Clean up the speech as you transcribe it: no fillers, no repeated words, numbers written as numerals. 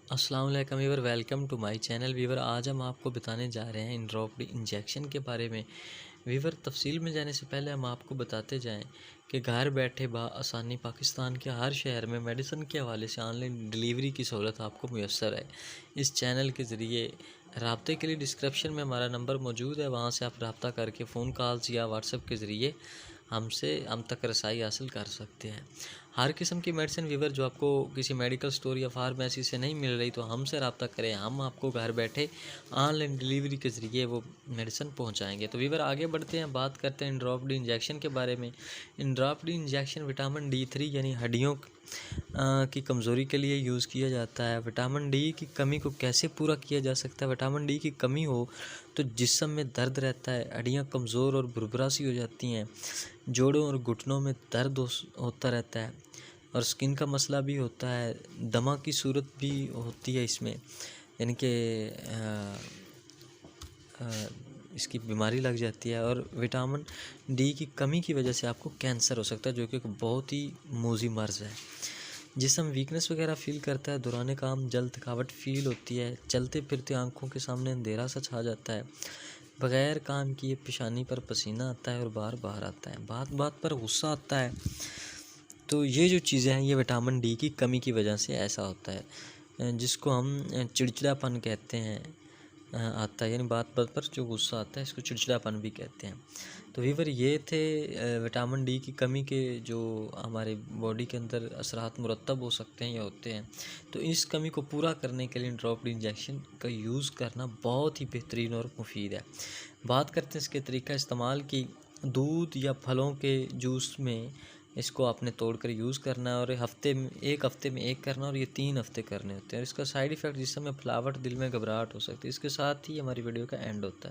अस्सलाम वालेकुम viewer, welcome to my channel. Viewer, आज हम आपको बताने जा रहे हैं इंड्रोप्ड इंजेक्शन के बारे में। वीवर, तफसील में जाने से पहले हम आपको बताते जाएं कि घर बैठे आसानी पाकिस्तान के हर शहर में मेडिसिन के हवाले से ऑनलाइन डिलीवरी की सहूलत आपको मुयस्सर है। इस चैनल के ज़रिए रब्ते के लिए डिस्क्रिप्शन में हमारा नंबर मौजूद है, वहाँ से आप रब्ता करके फ़ोन कॉल्स या व्हाट्सएप के ज़रिए हम तक रसाई हासिल कर सकते हैं। हर किस्म की मेडिसिन वीवर जो आपको किसी मेडिकल स्टोर या फार्मेसी से नहीं मिल रही, तो हमसे रब्ता करें, हम आपको घर बैठे ऑनलाइन डिलीवरी के ज़रिए वो मेडिसिन पहुंचाएंगे। तो वीवर, आगे बढ़ते हैं, बात करते हैं इंड्रॉप्ड इंजेक्शन के बारे में। इंड्रॉप्ड इंजेक्शन विटामिन D3 यानी हड्डियों की कमज़ोरी के लिए यूज़ किया जाता है। विटामिन डी की कमी को कैसे पूरा किया जा सकता है? विटामिन डी की कमी हो तो जिस्म में दर्द रहता है, हड्डियाँ कमज़ोर और भुरभुरा सी हो जाती हैं, जोड़ों और घुटनों में दर्द होता रहता है और स्किन का मसला भी होता है, दमा की सूरत भी होती है इसमें, यानी कि इसकी बीमारी लग जाती है। और विटामिन डी की कमी की वजह से आपको कैंसर हो सकता है, जो कि एक बहुत ही मूजी मर्ज़ है। जिस्म वीकनेस वगैरह फील करता है, दौरान काम जल्द थकावट फील होती है, चलते फिरते आंखों के सामने अंधेरा सा छा जाता है, बग़ैर काम किए पेशानी पर पसीना आता है और बार बाहर आता है, बात बात पर गुस्सा आता है। तो ये जो चीज़ें हैं, ये विटामिन डी की कमी की वजह से ऐसा होता है, जिसको हम चिड़चिड़ापन कहते हैं, आता है, यानी बात बात पर जो गुस्सा आता है, इसको चिड़चिड़ापन भी कहते हैं। तो वीवर, ये थे विटामिन डी की कमी के जो हमारे बॉडी के अंदर असरात मुरतब हो सकते हैं या होते हैं। तो इस कमी को पूरा करने के लिए ड्रॉप्ड इंजेक्शन का यूज़ करना बहुत ही बेहतरीन और मुफीद है। बात करते हैं इसके तरीका इस्तेमाल की। दूध या फलों के जूस में इसको आपने तोड़कर यूज़ करना है और एक हफ़्ते में एक करना, और ये 3 हफ़्ते करने होते हैं। और इसका साइड इफ़ेक्ट जिस समय फुलावट, दिल में घबराहट हो सकती है। इसके साथ ही हमारी वीडियो का एंड होता है।